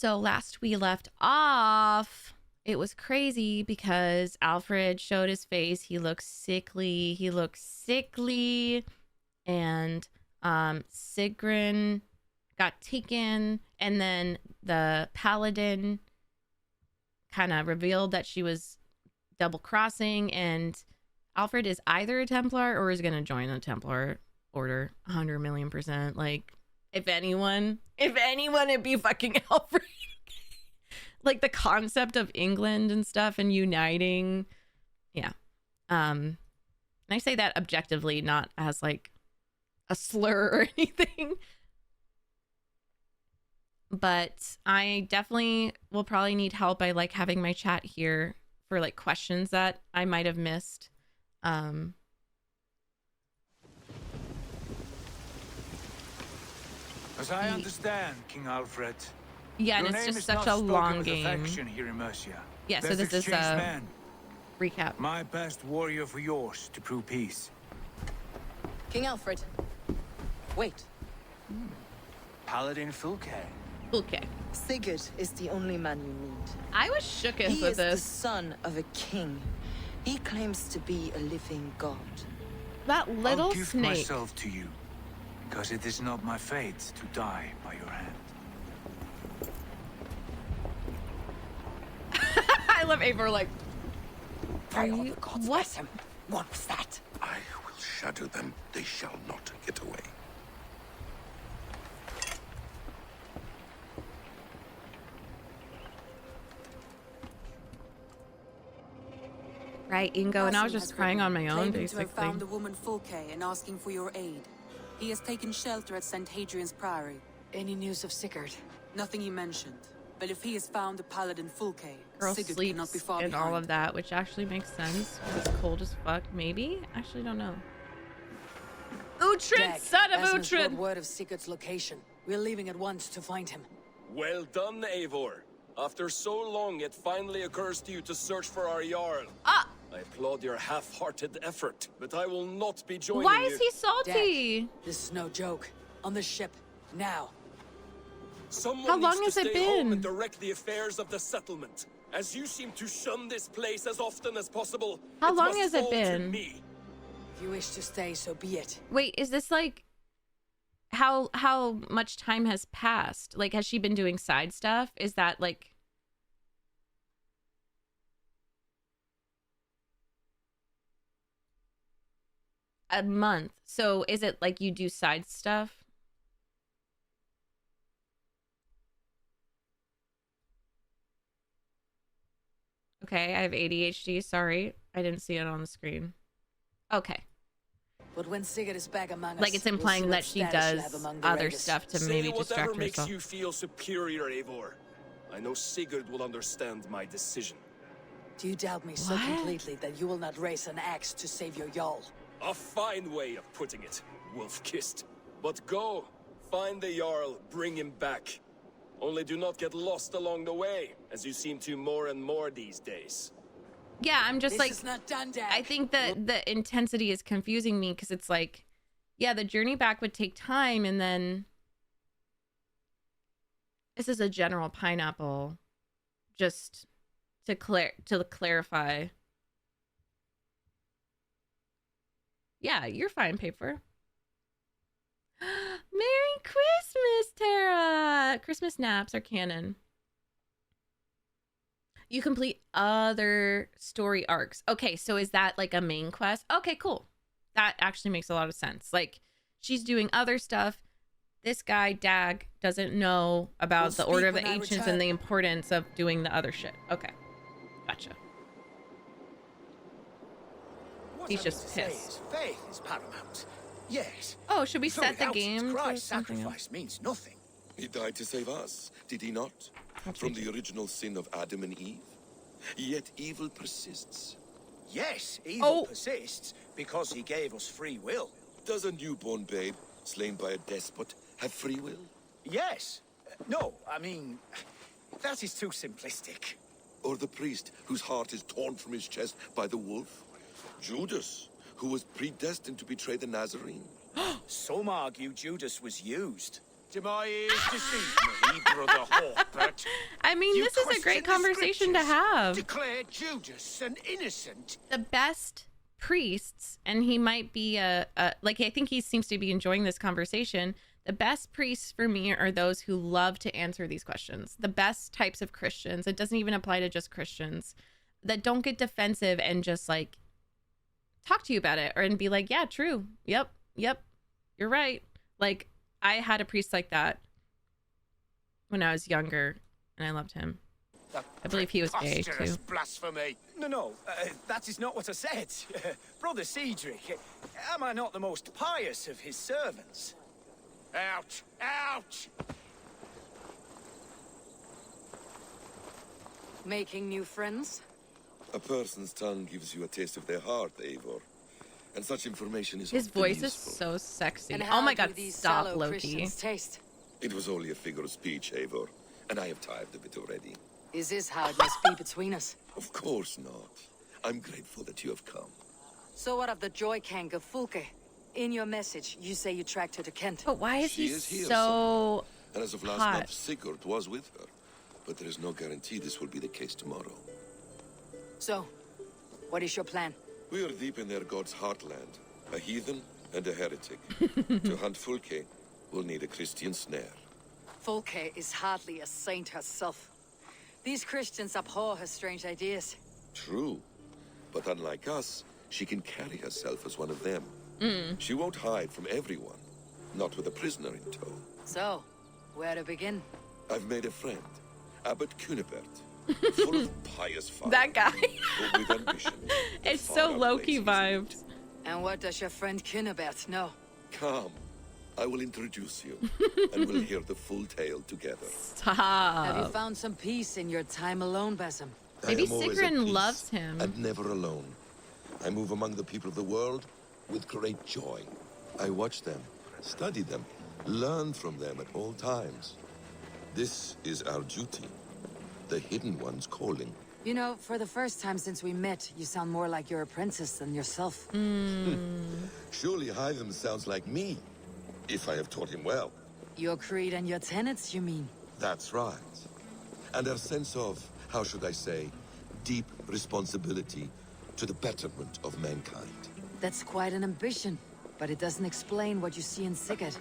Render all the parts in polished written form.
So last we left off, it was crazy because Alfred showed his face. He looked sickly. And Sigurd got taken, and then the paladin kind of revealed that she was double crossing, and Alfred is either a Templar or is going to join the Templar order 100,000,000%. Like, if anyone, it'd be fucking Alfred. Like, the concept of England and stuff and uniting. Yeah. And I say that objectively, not as like a slur or anything. But I definitely will probably need help by like having my chat here for like questions that I might have missed. As I understand, King Alfred. Yeah, and it's just such a long game. Here in Mercia. Yeah, so this is a recap. My best warrior for yours to prove peace. King Alfred. Wait. Paladin Fulke. Okay. Sigurd is the only man you need. I was shooketh He with is the this. son of a king. He claims to be a living god. That little I'll give snake. myself to you, because it is not my fate to die by your hand. I love Eivor, like, are you, what? Basim. What was that? I will shadow them. They shall not get away. Right, Ingo, and I was Basim just has crying written, on my own, claiming to have basically. found the woman Fulke and asking for your aid. He has taken shelter at St. Hadrian's Priory. Any news of Sigurd? Nothing he mentioned. But if he has found the paladin Fulke, Girl Sigurd cannot be sleeps far and behind. all of that, which actually makes sense. It's cold as fuck, maybe? Actually, don't know. Uhtred, Jack, son of Basim's brought Uhtred! word of Sigurd's location. We're leaving at once to find him. Well done, Eivor. After so long, it finally occurs to you to search for our Jarl. Ah! I applaud your half-hearted effort, but I will not be joining Why you. is he salty? This is no joke. On the ship, now. Someone How long needs has to it stay home been? and direct the affairs of the settlement. As you seem to shun this place as often as possible, How long must has it fall to been? me. If you wish to stay, so be it. Wait, is this like... How much time has passed? Like, has she been doing side stuff? Is that like... a month? So is it like you do side stuff? Okay, I have ADHD. Sorry, I didn't see it on the screen. Okay, But when Sigurd is back among us, like it's we'll implying see that what she status you does have among the other raiders. stuff to Say maybe whatever distract makes herself. you feel superior, Eivor. I know Sigurd will understand my decision. Do you doubt me so What? completely that you will not raise an axe to save your Jarl? A fine way of putting it, wolf-kissed. But go, find the Jarl, bring him back. Only do not get lost along the way, as you seem to more and more these days. Yeah, I'm just This like, is not done, Dad. I think that the intensity is confusing me because it's like, yeah, the journey back would take time, and then this is a general pineapple, just to clarify. Yeah, you're fine, paper. Merry Christmas, Tara! Christmas naps are canon. You complete other story arcs. Okay, so is that like a main quest? Okay, cool. That actually makes a lot of sense. Like, she's doing other stuff. This guy, Dag, doesn't know about We'll the Order of speak the when I Ancients return. and the importance of doing the other shit. Okay, gotcha. What He's I just mean to say pissed. is faith is paramount. Yes. Oh, should we So set the without it, game to Christ's something else? sacrifice means nothing. He died to save us, did he not? From the original sin of Adam and Eve. Yet evil persists. Yes, evil Oh. persists because he gave us free will. Does a newborn babe, slain by a despot, have free will? Yes. No, I mean, that is too simplistic. Or the priest whose heart is torn from his chest by the wolf? Judas, who was predestined to betray the Nazarene? Some argue Judas was used. Do my ears deceive me, Brother Hawkbert? I mean, You this is a question great the conversation to scriptures, have. Declare Judas an innocent. The best priests, and he might be like, I think he seems to be enjoying this conversation. The best priests for me are those who love to answer these questions. The best types of Christians. It doesn't even apply to just Christians, that don't get defensive and just like talk to you about it and be like, yeah, true. Yep. You're right. Like, I had a priest like that when I was younger, and I loved him. I believe he was gay, too. Blasphemy. No, that is not what I said. Brother Cedric, am I not the most pious of his servants? Ouch! Ouch! Making new friends? A person's tongue gives you a taste of their heart, Eivor. And such information is His often voice is useful. so sexy. And Oh how my do god, these stop, sallow Loki. Christians taste? It was only a figure of speech, Eivor. And I have tired of it already. Is this how it must be between us? Of course not. I'm grateful that you have come. So what of the Joy Kank of Fulke? In your message, you say you tracked her to Kent. But why is She he is here so And as of last hot? month, Sigurd was with her. But there is no guarantee this will be the case tomorrow. So, what is your plan? We are deep in their god's heartland. A heathen and a heretic. To hunt Fulke, we'll need a Christian snare. Fulke is hardly a saint herself. These Christians abhor her strange ideas. True. But unlike us, she can carry herself as one of them. She won't hide from everyone. Not with a prisoner in tow. So, where to begin? I've made a friend. Abbot Cunibert. Full of pious fire. That guy. But with ambition. that It's far so low outweighs key his vibed. youth. And what does your friend Cunibert know? Come. I will introduce you. And we'll hear the full tale together. Have you Stop. found some peace in your time alone, Basim? Maybe I am always at Sigrun peace loves him. And never alone. I move among the people of the world with great joy. I watch them, study them, learn from them at all times. This is our duty. The hidden one's calling. You know, for the first time since we met, you sound more like your apprentice than yourself. Surely Hytham sounds like me, if I have taught him well. Your creed and your tenets, you mean? That's right. And our sense of, how should I say, deep responsibility to the betterment of mankind. That's quite an ambition, but it doesn't explain what you see in Sigurd.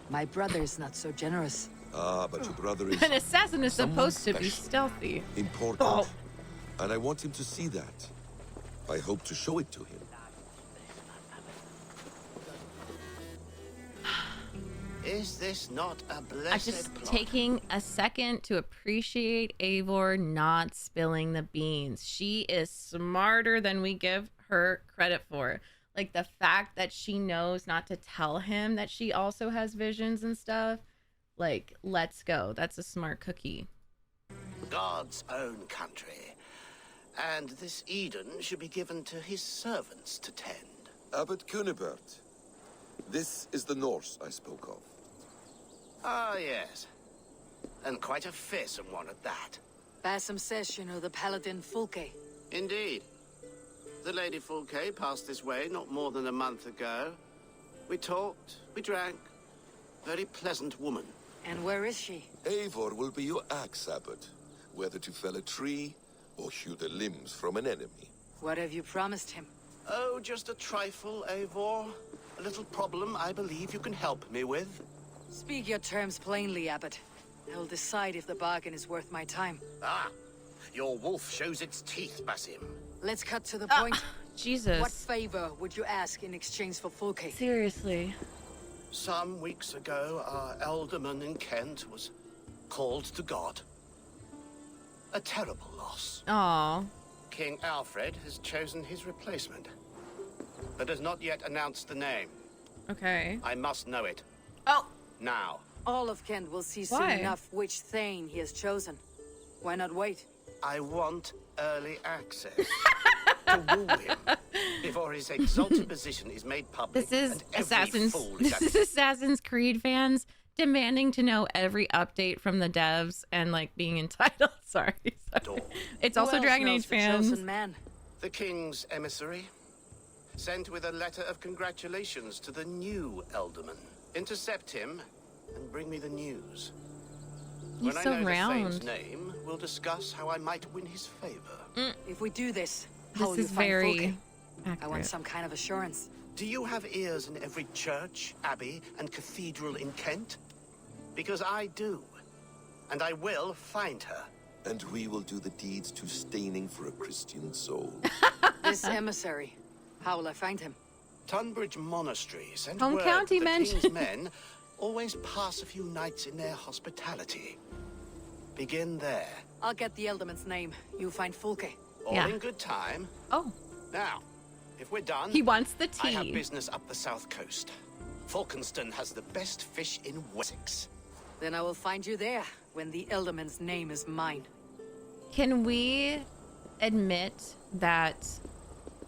My brother is not so generous. Ah, but your brother is An assassin is Someone supposed to be special. stealthy. important. Oh. And I want him to see that. I hope to show it to him. Is this not a I'm blessed just plot? taking a second to appreciate Eivor not spilling the beans. She is smarter than we give her credit for. Like, the fact that she knows not to tell him that she also has visions and stuff. Like, let's go. That's a smart cookie. God's own country. And this Eden should be given to his servants to tend. Abbot Cunibert. This is the Norse I spoke of. Ah, yes. And quite a fearsome one at that. Basim says you know the paladin Fulke. Indeed. The Lady Fulke passed this way not more than a month ago. We talked, we drank. Very pleasant woman. And where is she? Eivor will be your axe, Abbot. Whether to fell a tree or hew the limbs from an enemy. What have you promised him? Oh, just a trifle, Eivor. A little problem I believe you can help me with. Speak your terms plainly, Abbot. I'll decide if the bargain is worth my time. Ah, your wolf shows its teeth, Basim. Let's cut to the point. Jesus. What favor would you ask in exchange for Fulke? Seriously. Some weeks ago, our alderman in Kent was called to God. A terrible loss. Aw. King Alfred has chosen his replacement, but has not yet announced the name. Okay. I must know it. Oh. Now. All of Kent will see Why? soon enough which Thane he has chosen. Why not wait? I want early access to woo him before his exalted position is made public. This is and every fool is Assassin's Creed fans demanding to know every update from the devs and like being entitled. Sorry. It's Who also else Dragon knows Age the fans. chosen man? The king's emissary, sent with a letter of congratulations to the new alderman. Intercept him and bring me the news. He's When so I know the round. Thane's name, we'll discuss how I might win his favor. If we do this, how This will you is find very Fulke? I want accurate. some kind of assurance. Do you have ears in every church, abbey, and cathedral in Kent? Because I do. And I will find her. And we will do the deeds to staining for a Christian soul. This emissary, how will I find him? Tunbridge Monastery sent Home word county the mention. king's men always pass a few nights in their hospitality. Begin there. I'll get the Elderman's name. You find Fulke. All Yeah. in good time. Oh, Now, if we're done, he wants the I have tea. business up the south coast. Falkenston has the best fish in Wessex. Then I will find you there when the Elderman's name is mine. Can we admit that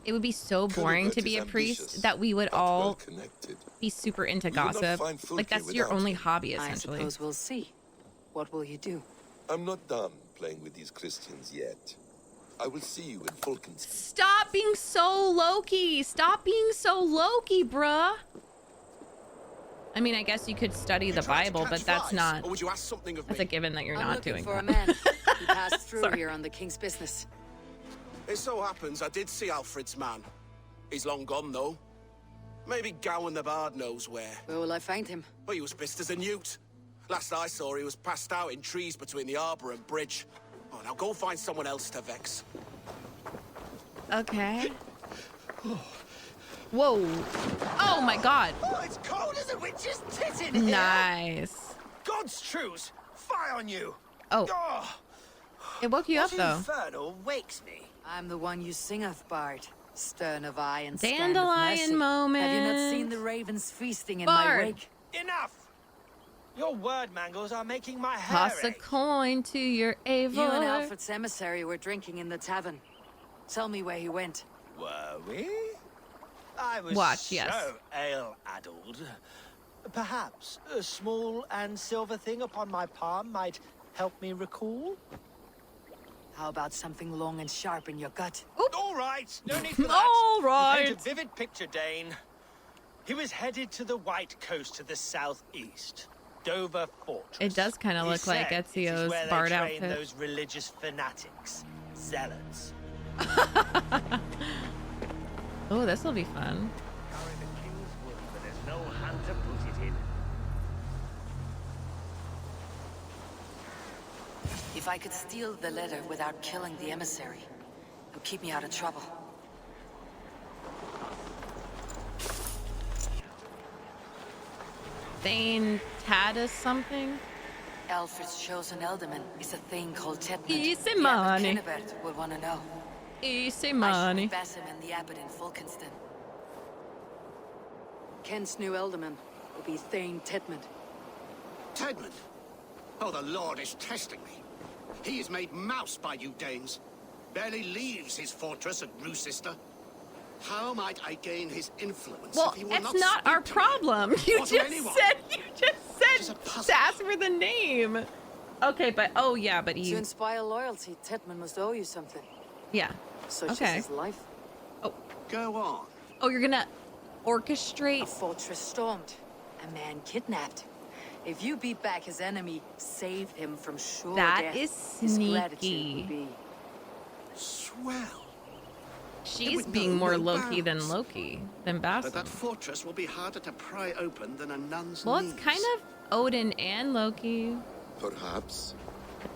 it would be so boring to Kunibert be is a priest ambitious, that we would but all well-connected. be super into You will not gossip? find Fulke Like that's your without only him. hobby, I essentially. suppose we'll see. What will you do? I'm not done playing with these Christians yet. I will see you in Falkenstein. Stop being so low-key. Stop being so low-key, bruh. I mean, I guess you could study the Bible, but that's not. Or would you ask something of That's me? a given that you're I'm not looking doing for that. a man. He passed through Sorry. here on the king's business. It so happens I did see Alfred's man. He's long gone, though. Maybe Gowan the Bard knows where. Where will I find him? But he was pissed as a newt. Last I saw, he was passed out in trees between the arbor and bridge. Oh, now go find someone else to vex. Okay. Whoa. Oh my god. Oh, it's cold as a witch's tit in here! Nice. God's truce! Fie on you! Oh, Oh, it woke you up what though. infernal wakes me? I'm the one you sing of, Bard. Stern of eye and stand of Dandelion mercy. moment. Have you not seen the ravens feasting in Bard. my wake? Enough! Your word mangles are making my hair Toss a ache. coin to your Eivor. You and Alfred's emissary were drinking in the tavern. Tell me where he went. Were we? I was Watch, yes. so ale-addled. Perhaps a small and silver thing upon my palm might help me recall? How about something long and sharp in your gut? All right, no need for that. All You right. paint a vivid picture, Dane. He was headed to the White Coast to the southeast, Dover Fortress. It does kind of He look like said it is Ezio's where they bard train outfit. those religious fanatics, zealots. Oh, this will be fun. There's no hand to put it in. If I could steal the letter without killing the emissary, it would keep me out of trouble. Thane Taddus something? Alfred's chosen alderman is a thing called Tedmund. Easy The Abbot money. Kunibert would want to know. Easy I money. should be Basim and the Abbot in Falkenston. Kent's new alderman will be Thane Tedmund. Tedmund? Oh, the Lord is testing me. He is made mouse by you Danes. Barely leaves his fortress at Roosister. How might I gain his influence Well, if he will it's not not our speak to me? problem. You Or to just anyone? said Just a puzzle. to ask for the name. Okay, but oh yeah, but To he inspire loyalty, Tedmund must owe you something. yeah. Such Okay. as his life. Go on. Oh, you're gonna A orchestrate. fortress stormed. A man kidnapped. If you beat back his enemy, save him from sure That death, is his sneaky. gratitude would be... Swell. She's would being know more no Loki than bounds. Loki than But Basim. that fortress will be harder to pry open than a nun's Well, it's knees. kind of Odin and Loki. Perhaps.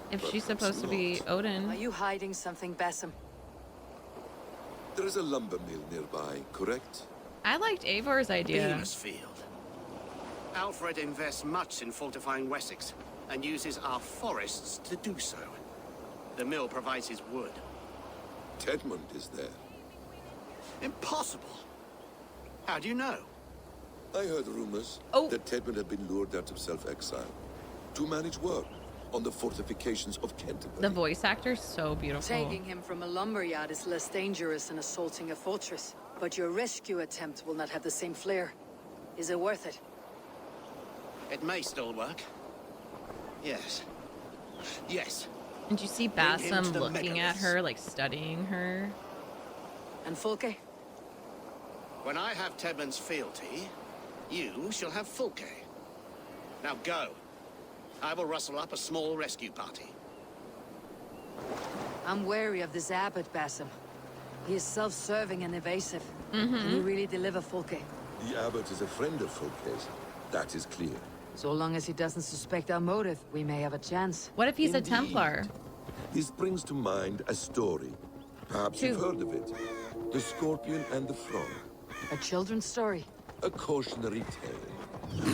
If she's Perhaps supposed to be not. Are Odin. you hiding something, Basim? There is a lumber mill nearby, correct? I liked Eivor's idea. Beamisfield. Alfred invests much in fortifying Wessex and uses our forests to do so. The mill provides his wood. Tedmund is there. Impossible. How do you know? I heard rumors Oh. that Tedmund had been lured out of self-exile to manage work on the fortifications of Canterbury. The voice actor's so beautiful. Taking him from a lumberyard is less dangerous than assaulting a fortress. But your rescue attempt will not have the same flair. Is it worth it? It may still work. Yes. Yes. Did you see Bring him to Basim the looking at megaliths. her, like studying her? And Fulke? When I have Tedmund's fealty, you shall have Fulke. Now go. I will rustle up a small rescue party. I'm wary of this Abbot, Basim. He is self-serving and evasive. Can he really deliver Folke? The Abbot is a friend of Folke's. That is clear. So long as he doesn't suspect our motive, we may have a chance. What if he's a Indeed. Templar? This brings to mind a story. Perhaps you've heard of it. The Scorpion and the Frog. A children's story. A cautionary tale.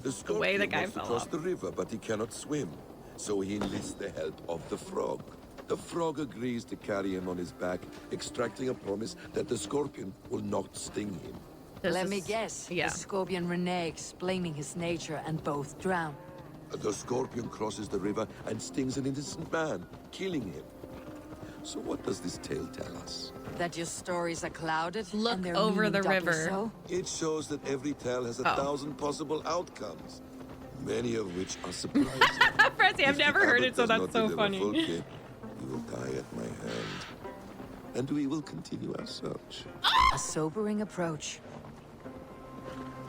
The way Scorpion the guy wants to fell cross off. the river, but he cannot swim. So he enlists the help of the Frog. The Frog agrees to carry him on his back, extracting a promise that the Scorpion will not sting him. Let me guess. Yeah. The Scorpion reneges, blaming his nature, and both drown. The Scorpion crosses the river and stings an innocent man, killing him. So what does this tale tell us? That your stories are clouded? Look and their over meaning the doubly river. So? It shows that every tale has a Oh. 1,000 possible outcomes, many of which are surprising. Pressy, I've If never the heard Abbot it, so does that's not so deliver funny. Folke, he will die at my hand. And we will continue our search. A sobering approach.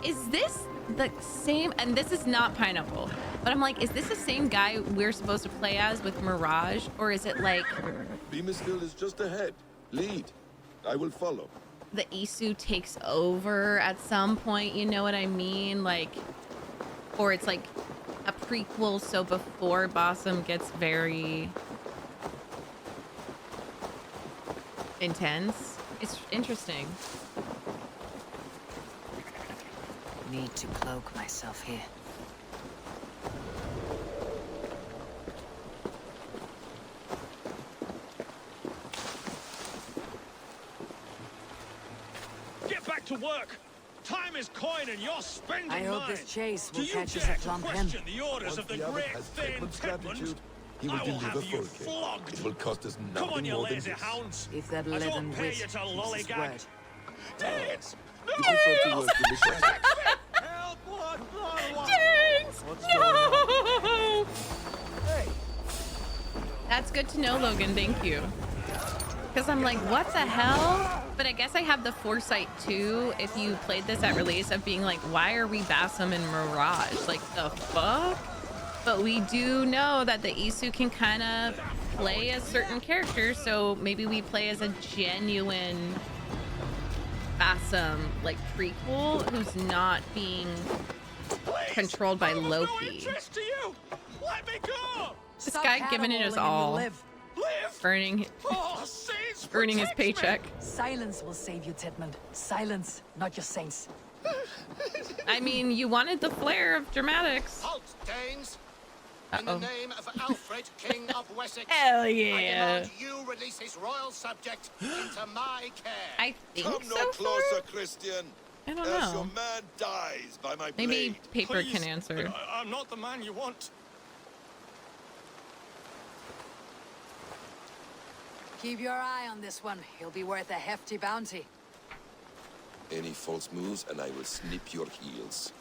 Is this the same? And this is not Pineapple, but I'm like, is this the same guy we're supposed to play as with Mirage, or is it like Beamisville is just ahead. Lead. I will follow. the Isu takes over at some point? You know what I mean? Like, or it's like a prequel, so before Basim gets very intense. It's interesting. Need to cloak myself here. Get back to work! Time is coin and you're spending I hope mine. this chase Do will you catch us dare at to Plum Pen? question the orders of the Abbot great has Thane Tedmund's Tedmund? gratitude, he will I will deliver have you Folke. flogged. It will cost us Come nothing on, you more than lazy this. hounds! If that I leaden don't pay wit you to keeps his lollygag. word. Danes! You prefer to work in the shadows. Help! What? Jinx! No! Hey, That's good to know, Logan. Thank you. Because I'm like, what the hell? But I guess I have the foresight too, if you played this at release, of being like, why are we Basim and Mirage? Like, the fuck? But we do know that the Isu can kind of play as certain characters, so maybe we play as a genuine Basim, like, prequel, who's not being controlled by I have no Loki. interest to you! Let me go! This Stop guy giving it his caterwauling and all, you'll live. Live! earning Oh, saints earning his protect me. paycheck. Silence will save you, Tedmund. Silence, not your saints. I mean, you wanted the flair of dramatics. Halt, Danes! In Uh-oh. the name of Alfred, King of Wessex, Hell I yeah. demand you release his royal subject into my care. I think Come so no far? closer, Christian. I don't Else your know. man dies by my Maybe blade. Paper Please, can answer. I'm not the man you want. Keep your eye on this one. He'll be worth a hefty bounty. Any false moves and I will snip your heels.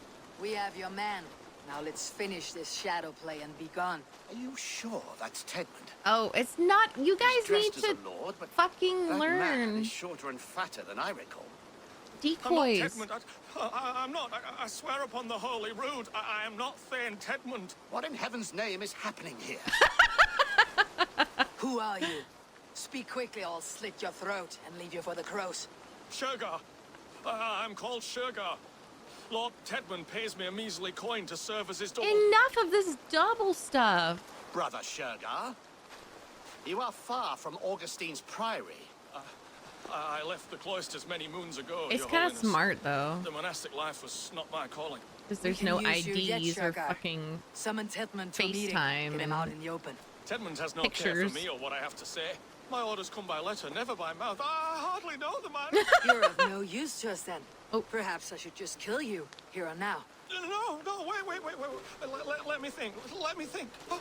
We have your man. Now let's finish this shadow play and be gone. Are you sure that's Tedmund? Oh, it's not. You guys He's need dressed to as a lord, but fucking that man learn is shorter and fatter than I recall. decoys. I'm not Tedmund. I'm not. I swear upon the Holy Rood, I am not Thane Tedmund. What in heaven's name is happening here? Who are you? Speak quickly or I'll slit your throat and leave you for the crows. Shergar. I'm called Shergar. Lord Tedmund pays me a measly coin to serve as his double. Enough of this double stuff. Brother Shergar, you are far from Augustine's priory. I left the cloisters many moons ago. It's Your kind of Holiness. smart though, The monastic life was not my calling. because there's can no use you yet, IDs or Shergar. fucking. Summon Tedmund to a meeting. FaceTime Get him and- out in the open. Tedmund has no care Pictures. for me or what I have to say. My orders come by letter, never by mouth. I hardly know the man. You're of no use to us then. Oh. Perhaps I should just kill you, here and now. No, wait. Let me think. Let me think. Oh,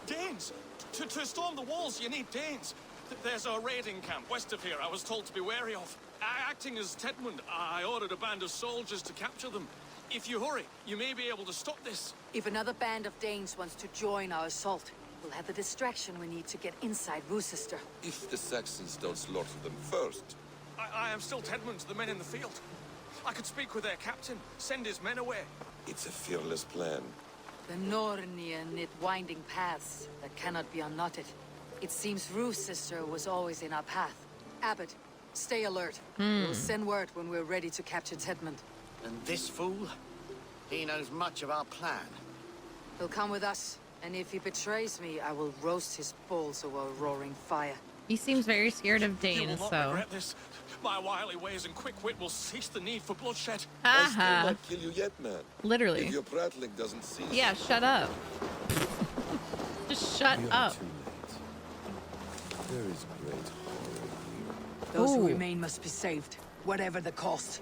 Danes. To storm the walls, you need Danes. There's a raiding camp west of here I was told to be wary of. Acting as Tedmund, I ordered a band of soldiers to capture them. If you hurry, you may be able to stop this. If another band of Danes wants to join our assault, we'll have the distraction we need to get inside Worcester. If the Saxons don't slaughter them first. I am still Tedmund to the men in the field. I could speak with their captain, send his men away. It's a fearless plan. The Nornia knit winding paths that cannot be unknotted. It seems Rue's sister was always in our path. Abbot, stay alert. We'll send word when we're ready to capture Tedmund. And this fool? He knows much of our plan. He'll come with us, and if he betrays me, I will roast his balls over a roaring fire. He seems very scared of You will Dane, not so. regret this. My wily ways and quick wit will cease the need for bloodshed. I still Haha. not kill you yet, man. Literally. If your prattling doesn't cease. Yeah, shut up. Just shut We are up. too late. There is great horror. Those who Ooh. remain must be saved, whatever the cost.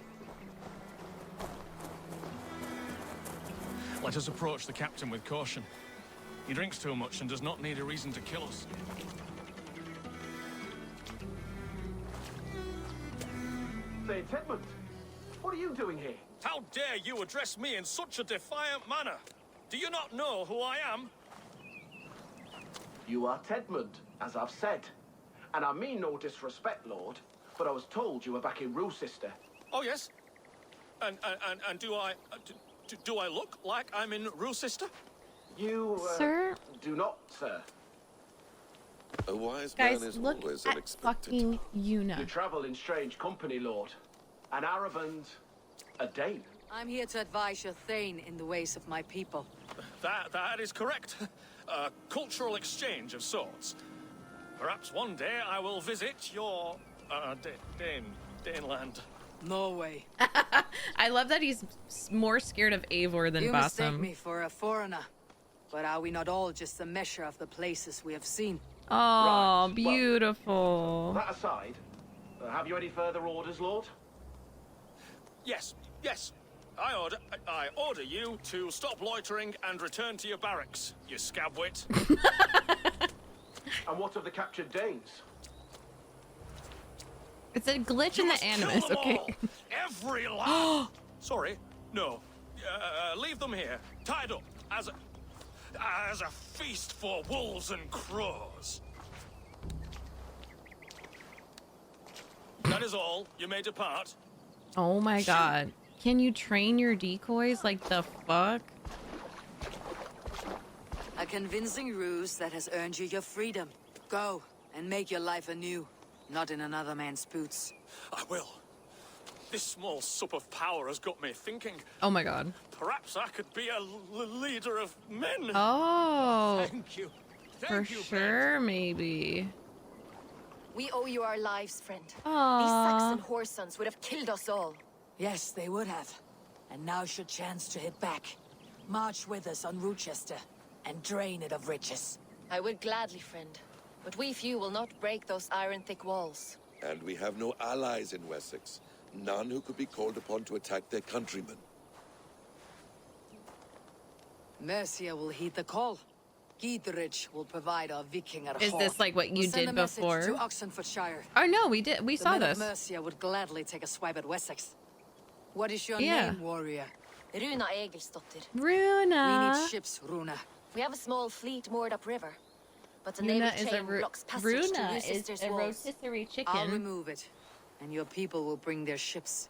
Let us approach the captain with caution. He drinks too much and does not need a reason to kill us. Say, Tedmund, what are you doing here? How dare you address me in such a defiant manner? Do you not know who I am? You are Tedmund, as I've said. And I mean no disrespect, Lord, but I was told you were back in Rochester. Oh, yes? And do I... do I look like I'm in Rochester? You, Sir? do not, sir. A wise Guys, man is look always at unexpected. fucking Yuna. You travel in strange company, Lord. An Arab and a Dane. I'm here to advise your Thane in the ways of my people. That is correct. A cultural exchange of sorts. Perhaps one day I will visit your... Daneland. No way. I love that he's more scared of Eivor than You mistake Basim. me for a foreigner. But are we not all just a measure of the places we have seen? Oh, Right, well, beautiful. That aside, have you any further orders, Lord? Yes. I order you to stop loitering and return to your barracks, you scabwit. And what of the captured Danes? It's a glitch You in must the kill animus, them okay? all, every last. Sorry, no. Leave them here, tied up as a feast for wolves and crows. That is all. You may depart. Oh my god. Can you train your decoys? Like the fuck? A convincing ruse that has earned you your freedom. Go and make your life anew, not in another man's boots. I will. This small sup of power has got me thinking. Oh my god. Perhaps I could be a leader of men. Oh, Thank you. for Thank you, sure, maybe. We owe you our lives, friend. Aww. These Saxon whoresons would have killed us all. Yes, they would have. And now's your chance to hit back. March with us on Rochester and drain it of riches. I would gladly, friend. But we few will not break those iron-thick walls. And we have no allies in Wessex. None who could be called upon to attack their countrymen. Mercia will heed the call. Giedrich will provide our Viking at Is this like what you We'll send did a message before? to Oxenfordshire. Oh no, we did. We The saw men of this. Mercia would gladly take a swipe at Wessex. What is your Yeah. name, warrior? Runa Egilsdottir. We Runa. need ships, Runa. We have a small fleet moored upriver. But the Runa naval is chain blocks passage to Runa is Rochester's a walls. rotisserie I'll chicken. remove it, and your people will bring their ships.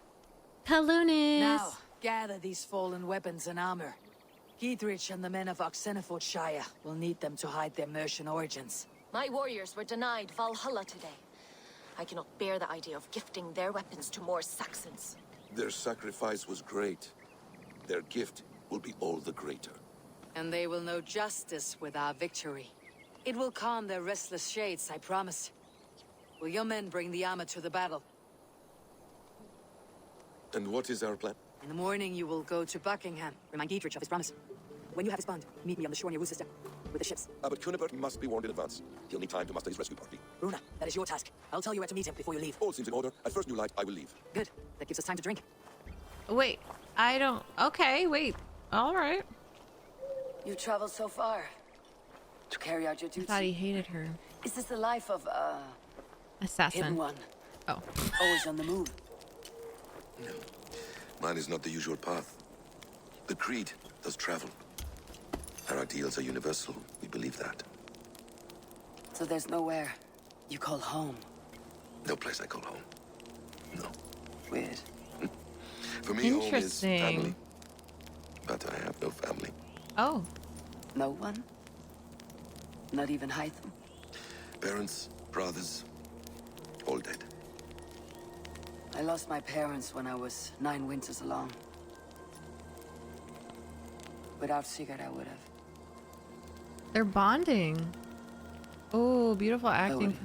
Palunis. Now, gather these fallen weapons and armor. Giedrich and the men of Oxenfordshire will need them to hide their Mercian origins. My warriors were denied Valhalla today. I cannot bear the idea of gifting their weapons to more Saxons. Their sacrifice was great. Their gift will be all the greater. And they will know justice with our victory. It will calm their restless shades, I promise. Will your men bring the armor to the battle? And what is our plan? In the morning, you will go to Buckingham. Remind Giedrich of his promise. When you have his bond, meet me on the shore near Rochester with the ships. Abbot Cunibert must be warned in advance. He'll need time to muster his rescue party. Runa, that is your task. I'll tell you where to meet him before you leave. All seems in order. At first new light, I will leave. Good. That gives us time to drink. Wait, I don't. Okay, wait. All right. You traveled so far to carry out your I duty. thought he hated her. Is this the life of Assassin. hidden one? Oh. Always on the move. No. Mine is not the usual path. The creed does travel. Our ideals are universal. We believe that. So there's nowhere you call home. No place I call home. No. Weird. For me, home is Interesting. family. But I have no family. Oh. No one? Not even Hytham? Parents, brothers, all dead. I lost my parents when I was 9 winters along. Without Sigurd, I would have. They're bonding. Oh, beautiful acting.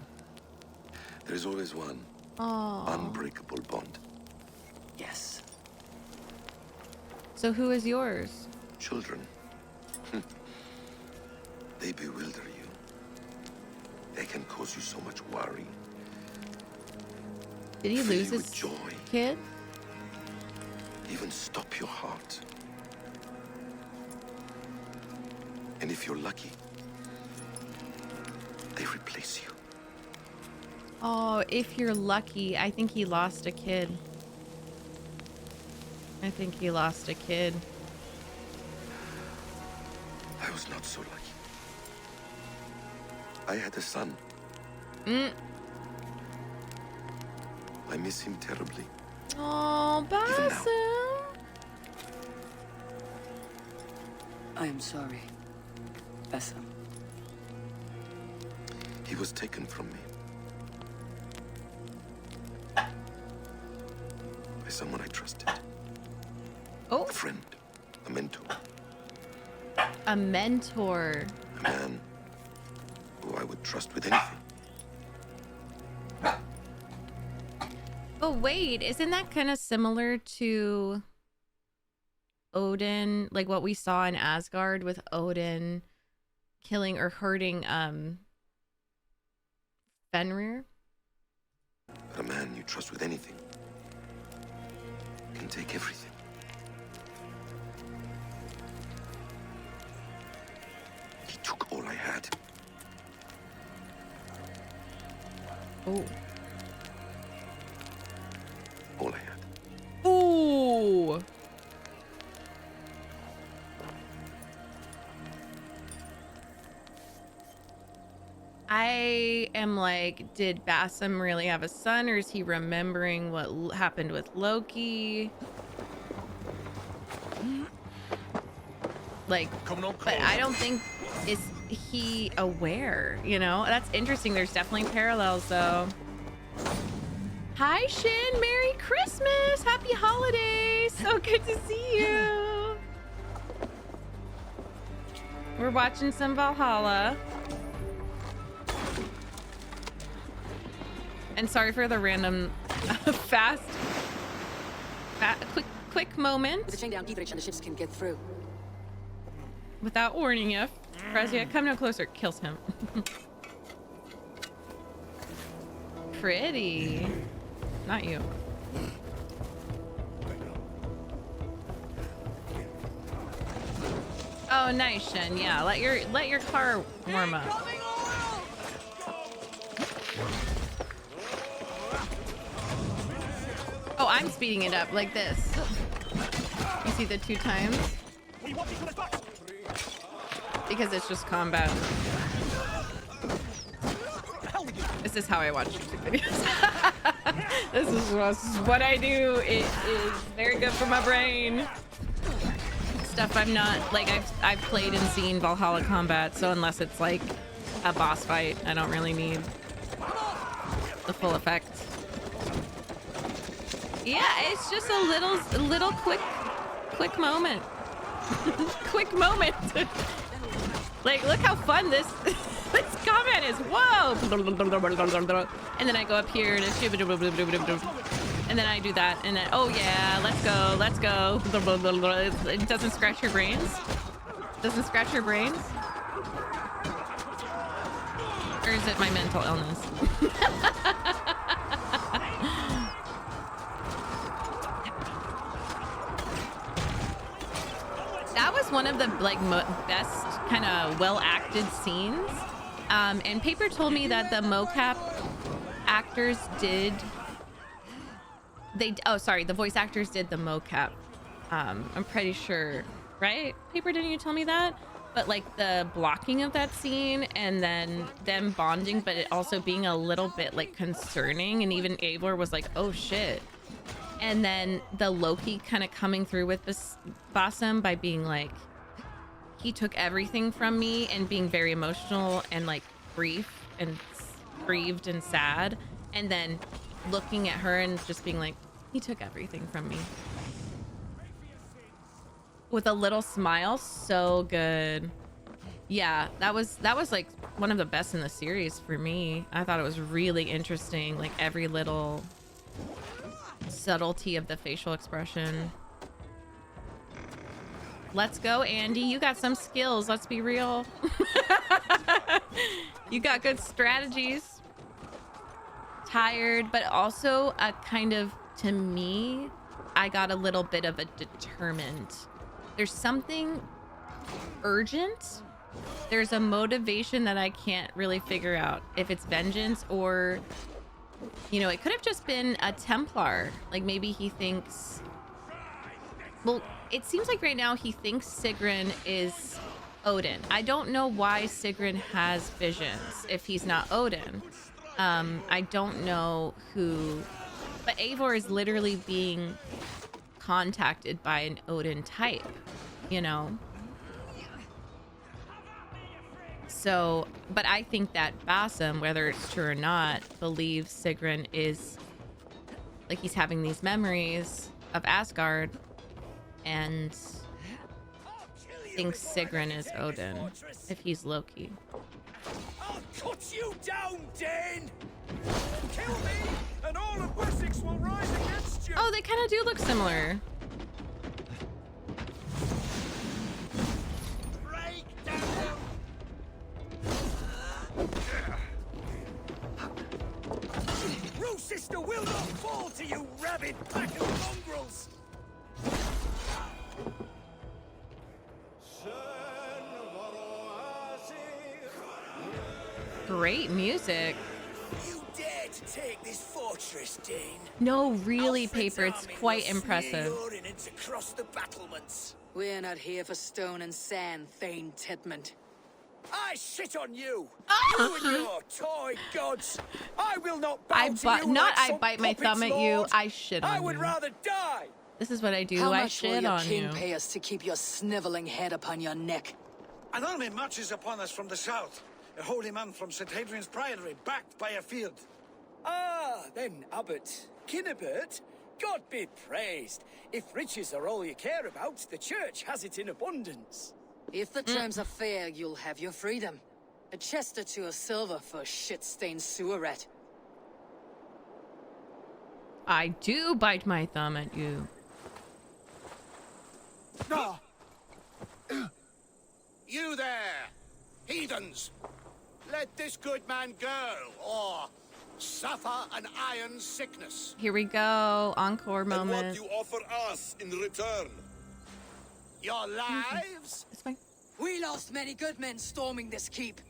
There is always one unbreakable bond. Yes. So who is yours? Children. They bewilder you. They can cause you so much worry. Did he Fill lose you his with joy. kid? Even stop your heart. And if you're lucky, they replace you. Oh, if you're lucky. I think he lost a kid. I think he lost a kid. I was not so lucky. I had a son. Mm. I miss him terribly. Oh, Basim. I am sorry, Basim. He was taken from me. By someone I trusted. Oh. A friend. A mentor. A mentor. A man who I would trust with anything. But wait, isn't that kind of similar to Odin, like what we saw in Asgard with Odin killing or hurting Fenrir? But a man you trust with anything can take everything. He took all I had. Oh. All I had. Ooh. I am like, did Basim really have a son, or is he remembering what happened with Loki? Like, but I don't think, is he aware, you know? That's interesting. There's definitely parallels though. Hi Shin, Merry Christmas, Happy Holidays. So good to see you. We're watching some Valhalla. And sorry for the random quick moment. The chain down Dietrich and the ships can get through. Without warning you. Razia, come no closer. Kills him. Pretty. Not you. Oh, nice, Shen. Yeah, let your car warm up. Oh, I'm speeding it up like this. You see the 2 times? Because it's just combat. This is how I watch YouTube videos. This is what I do. It is very good for my brain. Stuff I'm not, like, I've played and seen Valhalla combat, so unless it's like a boss fight, I don't really need the full effect. Yeah, it's just a little quick moment. Quick moment. Like, look how fun this combat is. Whoa! And then I go up here and and then I do that, and then oh yeah, let's go. It doesn't scratch your brains. Doesn't scratch your brains. Or is it my mental illness? That was one of the like best kind of well-acted scenes. And Paper told me that the mocap actors did. The voice actors did the mocap. I'm pretty sure, right? Paper, didn't you tell me that? But like the blocking of that scene and then them bonding, but it also being a little bit like concerning, and even Eivor was like, oh shit. And then the Loki kind of coming through with this Basim by being like, he took everything from me and being very emotional and like grieved and sad, and then looking at her and just being like, he took everything from me with a little smile. So good. Yeah, that was like one of the best in the series for me. I thought it was really interesting, like every little subtlety of the facial expression. Let's go, Andy. You got some skills, let's be real. You got good strategies. Tired, but also a kind of, to me, I got a little bit of a determined. There's something urgent. There's a motivation that I can't really figure out if it's vengeance or, you know, it could have just been a Templar. Like maybe he thinks, well, it seems like right now he thinks Sigrun is Odin. I don't know why Sigrun has visions if he's not Odin. I don't know who, but Eivor is literally being contacted by an Odin type, you know? So, but I think that Basim, whether it's true or not, believes Sigrun is, like, he's having these memories of Asgard and thinks Sigrun is Odin if he's Loki. I'll cut you down, Dane! Kill me, and all of Wessex will rise against you! Oh, they kind of do look similar. Break down! Rue sister will not fall to you, rabid pack of mongrels! Great music. You dare to take this fortress, Dane? No, really, Paper. It's quite impressive. Across the battlements. We're not here for stone and sand, Thane Tedmund. I shit on you. You and your toy gods. I will not bow to you not like I bite my thumb at you. lord. I shit on you. I would rather die. This is what I do. How I much will shit your on king you. pay us to keep your sniveling head upon your neck? An army marches upon us from the south. A holy man from St. Hadrian's Priory, backed by a field. Ah, then, Abbot. Kinnebert, God be praised. If riches are all you care about, the church has it in abundance. If the terms are fair, you'll have your freedom. A chest or two of silver for a shit-stained sewer rat. I do bite my thumb at you. You there, heathens! Let this good man go, or suffer an iron sickness. Here we go. Encore moment. And what you offer us in return? Your lives? It's fine. We lost many good men storming this keep.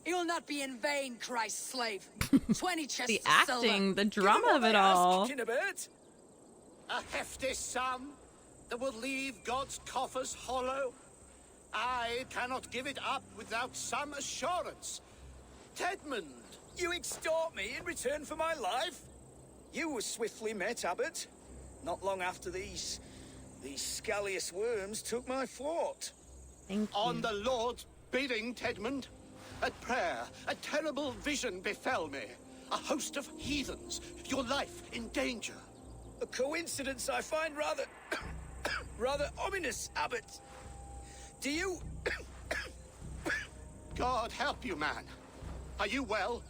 It will not be in vain, Christ's slave. 20 chests The of acting, silver. the drama of it all. Kinnebert. A hefty sum that will leave God's coffers hollow. I cannot give it up without some assurance. Tedmund! You extort me in return for my life? You were swiftly met, Abbot. Not long after these scallious worms took my fort. Thank you. On the Lord's bidding, Tedmund. At prayer, a terrible vision befell me. A host of heathens, your life in danger. A coincidence I find rather... rather ominous, Abbot. Do you... God help you, man. Are you well?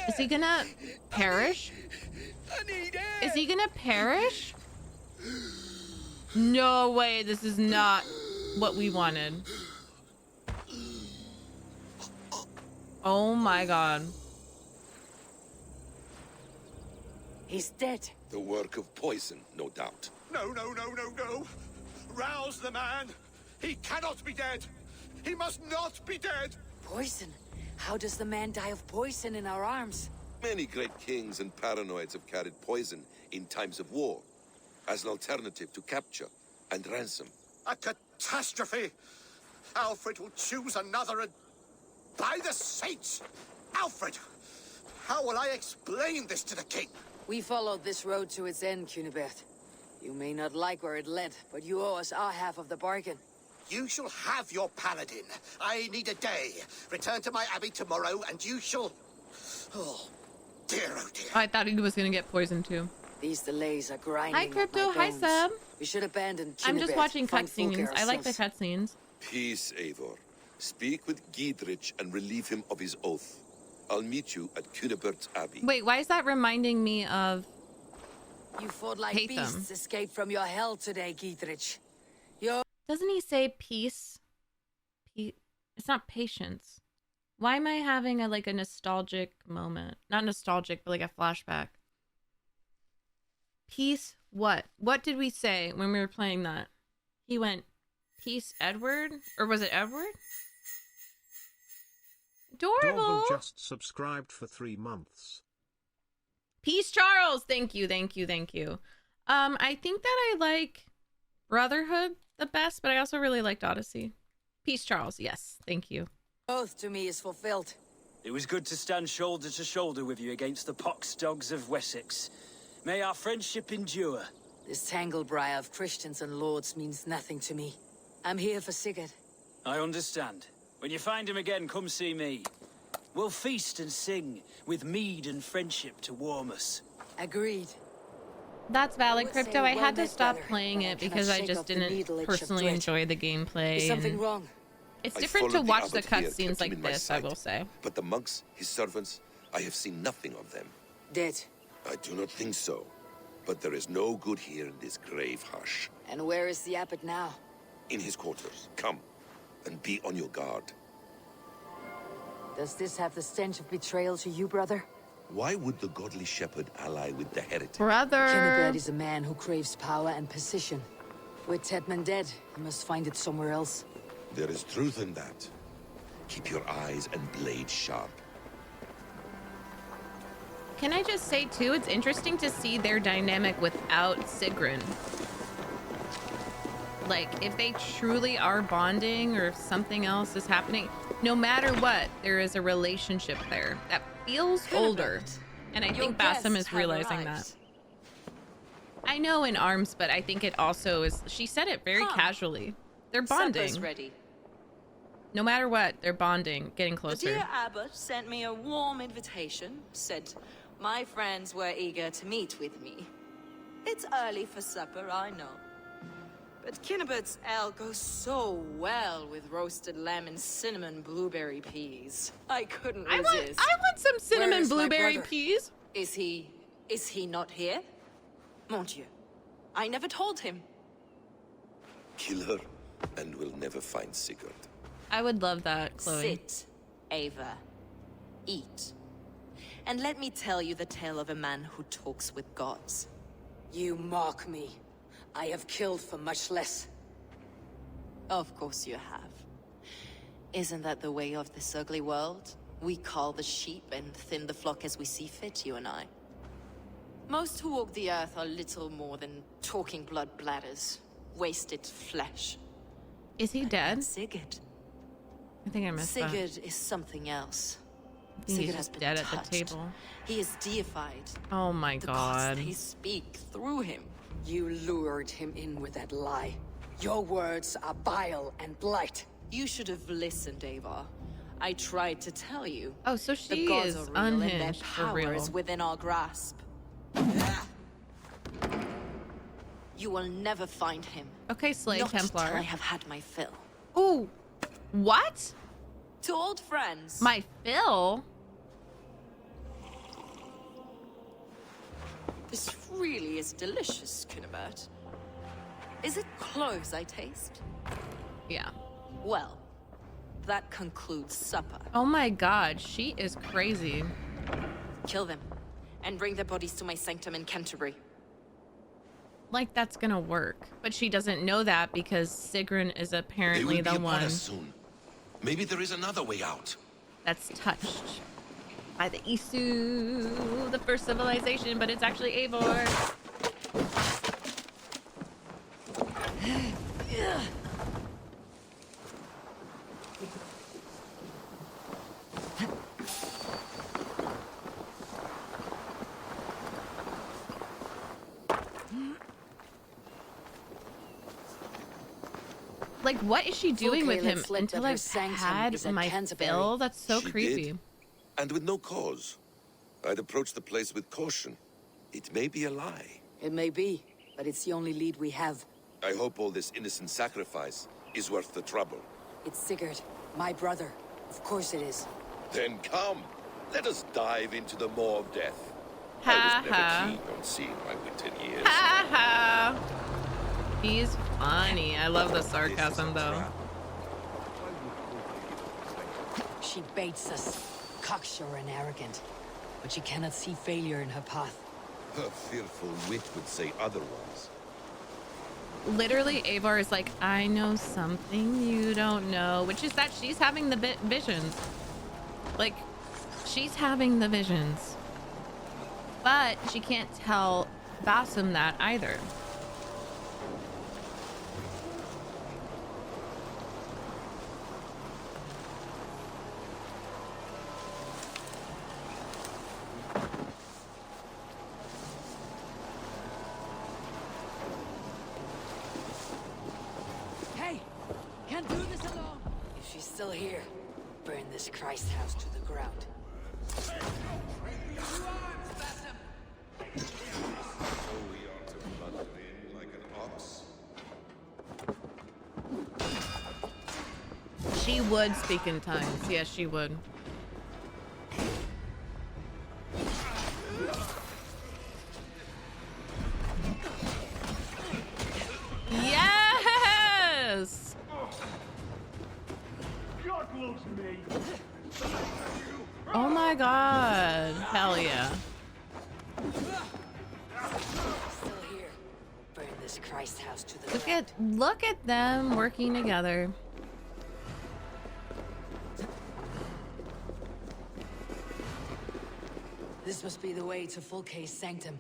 Is he gonna perish? I need air. Is he gonna perish? No way. This is not what we wanted. Oh my god. He's dead. The work of poison, no doubt. No. Rouse the man. He cannot be dead. He must not be dead. Poison? How does the man die of poison in our arms? Many great kings and paranoids have carried poison in times of war, as an alternative to capture and ransom. A catastrophe. Alfred will choose another and... By the saints! Alfred! How will I explain this to the king? We followed this road to its end, Cunibert. You may not like where it led, but you owe us our half of the bargain. You shall have your paladin. I need a day. Return to my abbey tomorrow, and you shall... Oh, dear, oh dear. I thought he was gonna get poisoned too. These delays are grinding. Hi, Crypto. up my Hi, bones. Sub. We should abandon I'm just Kinnebet, watching find cutscenes. Fulke I like the ourselves. cutscenes. Peace, Eivor. Speak with Giedrich and relieve him of his oath. I'll meet you at Kunnebert's Abbey. Wait, why is that reminding me of... You fought like Hate them. beasts escaped from your hell today, Giedrich. Doesn't he say peace? It's not patience. Why am I having a nostalgic moment? Not nostalgic, but like a flashback. Peace what? What did we say when we were playing that? He went, peace Edward? Or was it Edward? Adorable! Doggle just subscribed for 3 months. Peace Charles! Thank you, thank you, thank you. I think that I like Brotherhood the best, but I also really liked Odyssey. Peace Charles, yes, thank you. Oath to me is fulfilled. It was good to stand shoulder to shoulder with you against the pox dogs of Wessex. May our friendship endure. This tanglebriar of Christians and lords means nothing to me. I'm here for Sigurd. I understand. When you find him again, come see me. We'll feast and sing, with mead and friendship to warm us. Agreed. That's valid, Crypto. I had to well-met stop brother, playing but I it cannot because I shake just off the didn't needle itch of personally dread. enjoy the gameplay. Is something and wrong? It's I different to followed the watch the Abbot here, cutscenes kept him like in my this, I sight. will say. But the monks, his servants, I have seen nothing of them. Dead. I do not think so. But there is no good here in this grave hush. And where is the Abbot now? In his quarters. Come, and be on your guard. Does this have the stench of betrayal to you, brother? Why would the godly shepherd ally with the heretic? Brother! Kinnebet is a man who craves power and position. With Tedmund dead, he must find it somewhere else. There is truth in that. Keep your eyes and blade sharp. Can I just say, too, it's interesting to see their dynamic without Sigurd. Like, if they truly are bonding or if something else is happening, no matter what, there is a relationship there that feels older. And I think Basim is realizing that. I know in ARMS, but I think it also is... She said it very casually. They're bonding. Supper's ready. No matter what, they're bonding, getting The closer. dear Abbot sent me a warm invitation, said my friends were eager to meet with me. It's early for supper, I know. But Kinnebert's ale goes so well with roasted lamb and cinnamon blueberry peas. I couldn't resist. I want some cinnamon Where's my blueberry brother? peas. Is he not here? Mon Dieu. I never told him. Kill her, and we'll never find Sigurd. I would love that, Chloe. Sit, Ava. Eat. And let me tell you the tale of a man who talks with gods. You mock me. I have killed for much less. Of course you have. Isn't that the way of this ugly world? We cull the sheep and thin the flock as we see fit, you and I. Most who walk the earth are little more than talking blood bladders, wasted flesh. Is he dead? Sigurd. I think I missed that. Sigurd is something else. I think he's Sigurd has just been dead at touched. the table. He is deified. Oh my The god. gods, they speak through him. You lured him in with that lie. Your words are bile and blight. You should have listened, Ava. I tried to tell you. Oh, so The she gods is are real and their unhinged for power real. is within our grasp. You will never find him. Okay, Slave Not Templar. till I have had my fill. Ooh. What? To old friends. My fill? This really is delicious, Kinnebert. Is it cloves I taste? Yeah. Well, that concludes supper. Oh my god, she is crazy. Kill them, and bring their bodies to my sanctum in Canterbury. Like that's gonna work. But she doesn't know that because Sigurd is They apparently will be the upon one us soon. Maybe there is another way out. that's touched by the Isu, the first civilization, but it's actually Eivor. Like, what is she doing Okay, with him let's let until that her I've sanctum had is at my Canterbury. fill? That's so She creepy. did, and with no cause. I'd approach the place with caution. It may be a lie. It may be, but it's the only lead we have. I hope all this innocent sacrifice is worth the trouble. It's Sigurd, my brother. Of course it is. Then come, let us dive into the maw of death. I Ha was never ha. keen on seeing my winter years. Ha ha. He's funny. I love the sarcasm, though. She baits us, cocksure and arrogant, but she cannot see failure in her path. Her fearful wit would say otherwise. Literally, Eivor is like, I know something you don't know, which is that she's having the visions. Like, she's having the visions. But she can't tell Basim that either. Hey! Can't do this alone! If she's still here, burn this Christ house to the ground. She would speak in tongues. Yes, she would. Yes! Oh my god. Hell yeah. Still here. Burn this Christ house to the Look at them working together. This must be the way to Fulke's sanctum.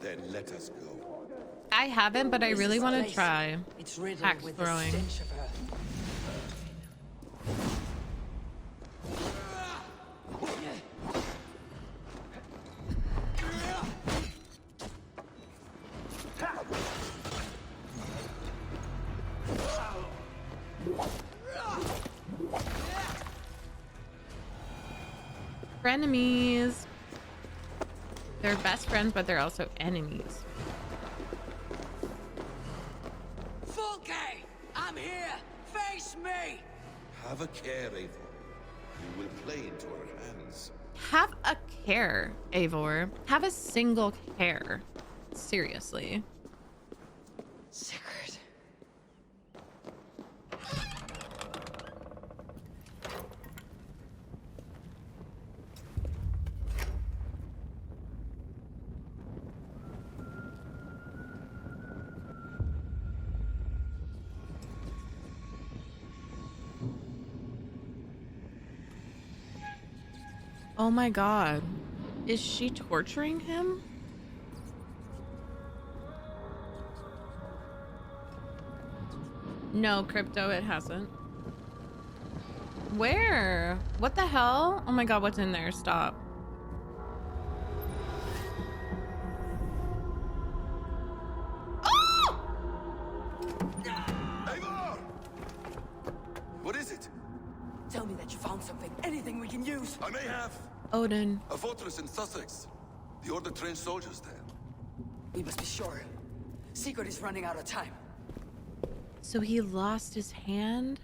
Then let us go. I haven't, but I This really is the want to place. try. It's riddled Axe with throwing. the stench of her. Frenemies. They're best friends, but they're also enemies. Fulke! I'm here! Face me! Have a care, Eivor. You will play into our hands. Have a care, Eivor. Have a single care. Seriously. Sigurd. Oh my god. Is she torturing him? No, Crypto, it hasn't. Where? What the hell? Oh my god, what's in there? Stop. Eivor! What is it? Tell me that you found something. Anything we can use. I may have. Odin. A fortress in Sussex. The Order trained soldiers there. We must be sure. Sigurd is running out of time. So he lost his hand?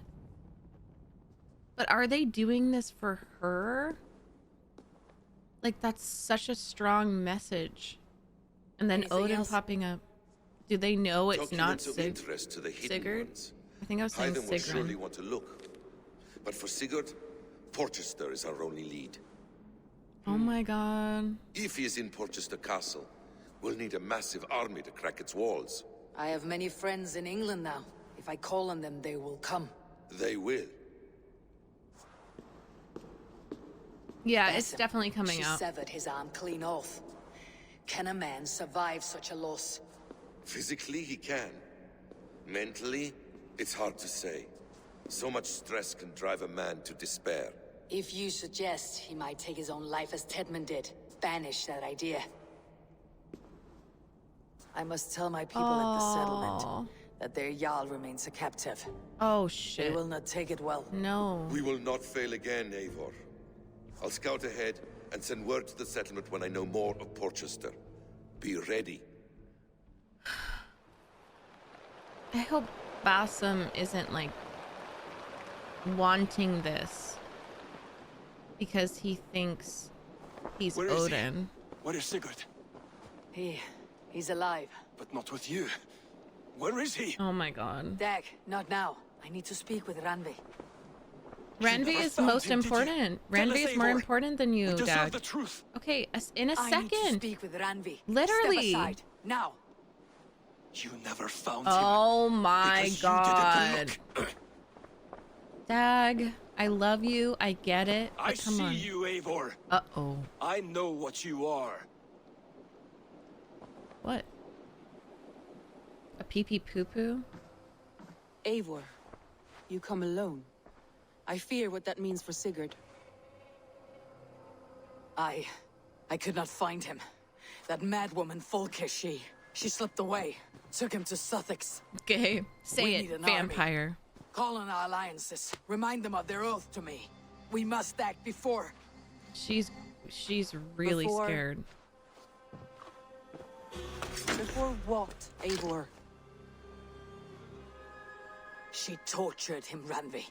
But are they doing this for her? Like, that's such a strong message. And then Anything Odin else? popping up. Do they know it's not Documents of interest to the hidden Sigurd? ones. I think I was saying Hyden will surely Sigurd. want to look. But for Sigurd, Porchester is our only lead. Oh my god. If he is in Porchester Castle, we'll need a massive army to crack its walls. I have many friends in England now. If I call on them, they will come. They will. Yeah, it's Basim, definitely coming she out. severed his arm clean off. Can a man survive such a loss? Physically, he can. Mentally, it's hard to say. So much stress can drive a man to despair. If you suggest he might take his own life as Tedmund did, banish that idea. I must tell my people at the settlement. that their Jarl remains a captive. Oh, They shit. will not take it well. No. We will not fail again, Eivor. I'll scout ahead and send word to the settlement when I know more of Porchester. Be ready. I hope Basim isn't, like, wanting this because he thinks he's Where is he? Odin. Where is Sigurd? He's alive. But not with you. Where is he? Oh my god. Dag, not now. I need to speak with Randvi. Randvi never is found most him, did you? important. Tell Randvi us, is more Eivor. important than you, We deserve Dag. the truth. Okay, in a I need to second. speak with Randvi. Literally. Step aside, now. You never found him. Oh my because god. You didn't look. Dag, I love you. I get it. I But come see on. you, Eivor. Uh-oh. I know what you are. What? A pee-pee poo-poo? Eivor, you come alone. I fear what that means for Sigurd. I could not find him. That madwoman Folke, she slipped away. Took him to Sussex. Okay, say We it, need an army. vampire. Call on our alliances. Remind them of their oath to me. We must act before. She's really Before- scared. Before what, Eivor? She tortured him, Randvi.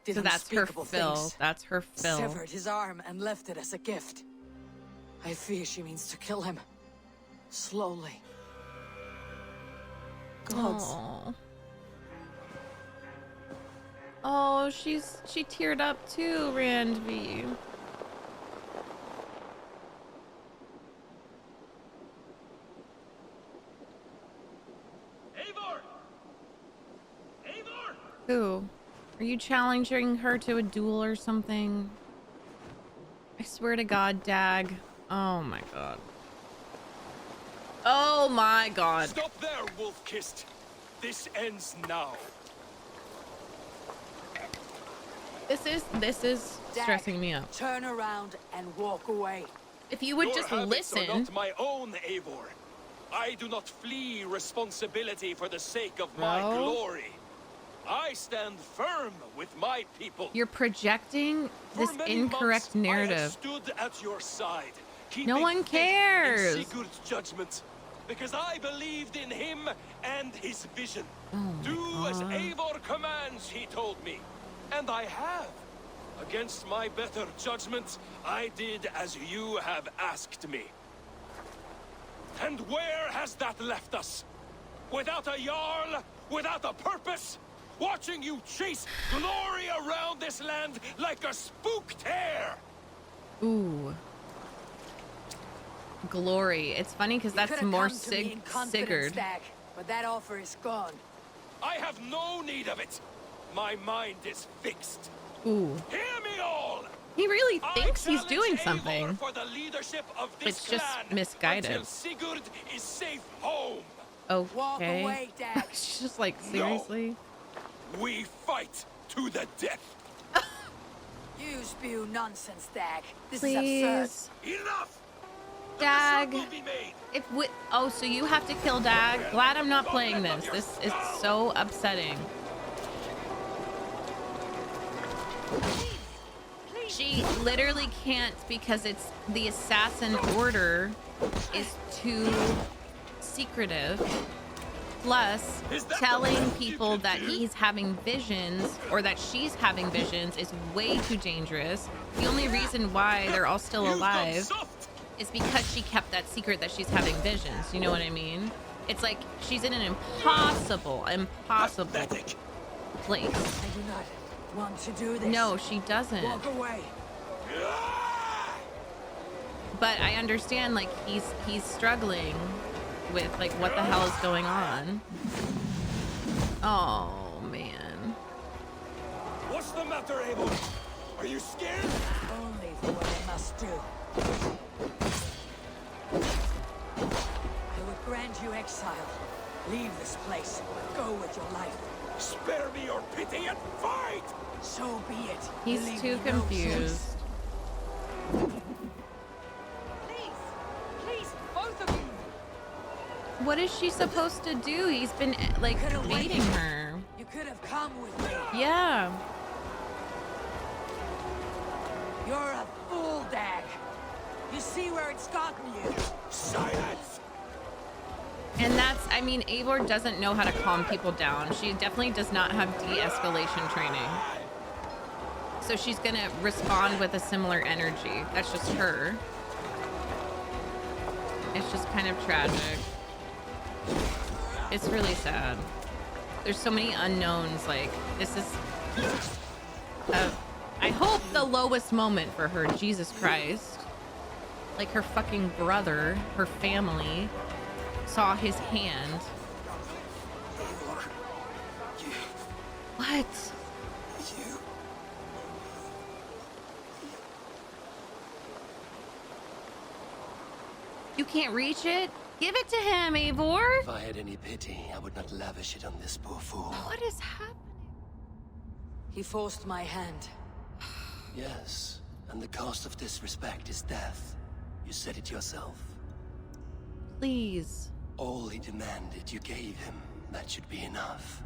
Did So that's her unspeakable fill. things. That's her fill. Severed his arm and left it as a gift. I fear she means to kill him. Slowly. Gods. Oh. Oh, she teared up too, Randvi. Eivor! Eivor! Who? Are you challenging her to a duel or something? I swear to God, Dag. Oh my god. Oh my god. Stop there, wolf-kissed. This ends now. This is Dag, stressing me out. Turn around and walk away. If you would Your just habits listen. are not my own, Eivor. I do not flee responsibility for the sake of my No. glory. I stand firm with my people. You're projecting this For many incorrect months, I have narrative. stood at your side, No keeping one faith cares. in Sigurd's judgment, because I believed in him and his vision. Oh my Do as God. Eivor commands, he told me, and I have. Against my better judgment, I did as you have asked me. And where has that left us? Without a Jarl, without a purpose, watching you chase glory around this land like a spooked hare. Ooh. Glory. It's funny because You that's could have more come to me in confidence, Sigurd. Dag, but that offer is gone. I have no need of it. My mind is fixed. Ooh. Hear me all. He really I thinks he's challenge doing Eivor something. for the leadership of this It's just clan misguided. Until Sigurd is safe home. Walk Okay. away, Dag. She's just like, seriously? We fight to the death. You spew nonsense, Dag. This is Please. absurd. Enough. Dag. Will be made. If we, oh, so you have to kill Dag? Glad I'm not playing this. This is so upsetting. She literally can't because it's the assassin order is too secretive. Plus, telling people that he's having visions or that she's having visions is way too dangerous. The only reason why they're all still alive is because she kept that secret that she's having visions. You know what I mean? It's like she's in an impossible place. I do not want to do this. No, she doesn't. Walk away. But I understand, like, he's struggling with, like, what the hell is going on. Oh, man. What's the matter, Abbot? Are you scared? Only for what I must do. I would grant you exile. Leave this place. Go with your life. Spare me your pity and fight! So be it. He's You leave too me no confused. choice. Please, both of you. what is she supposed to do? He's been like beating her. You could have come with me. Yeah. You're a fool, Dag. You see where it's gotten you. Silence! And that's, I mean, Eivor doesn't know how to calm people down. She definitely does not have de-escalation training. So she's gonna respond with a similar energy. That's just her. It's just kind of tragic. It's really sad. There's so many unknowns. Like, this is I hope the lowest moment for her. Jesus Christ. Like, her fucking brother, her family, saw his hand. What? You can't reach it? Give it to him, Eivor! If I had any pity, I would not lavish it on this poor fool. What is happening? He forced my hand. Yes, and the cost of disrespect is death. You said it yourself. Please. All he demanded, you gave him. That should be enough.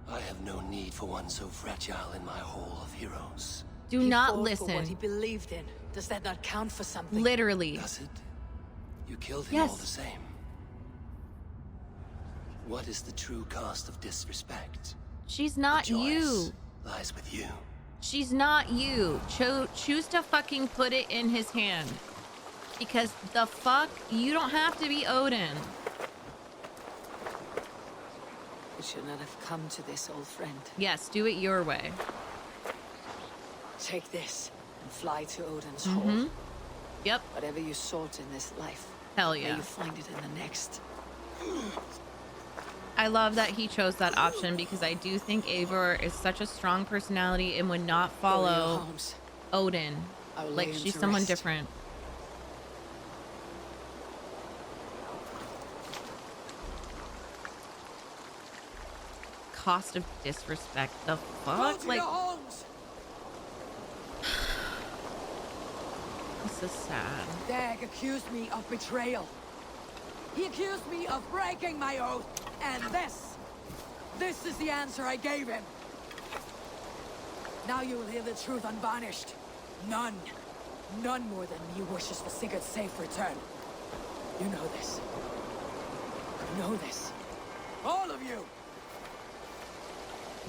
I have no need for one so fragile in my hall of heroes. Do He not fought listen. for what he believed in. Does that not count for something? Literally. Does it? You killed him all the same. What is the true cost of disrespect? She's not The choice you. lies with you. She's not you. Choose to fucking put it in his hand. Because the fuck, you don't have to be Odin. We should not have come to this, old friend. Yes, do it your way. Take this and fly to Odin's hall. Yep. Whatever you sought in this life, Hell may yeah. you find it in the next. I love that he chose that option because I do think Eivor is such a strong personality and would not follow Odin. Like, she's someone different. Cost of disrespect. The fuck? Like, this is sad. Dag accused me of betrayal. He accused me of breaking my oath, and this is the answer I gave him. Now you will hear the truth unvarnished. None more than me wishes for Sigurd's safe return. You know this. You know this. All of you!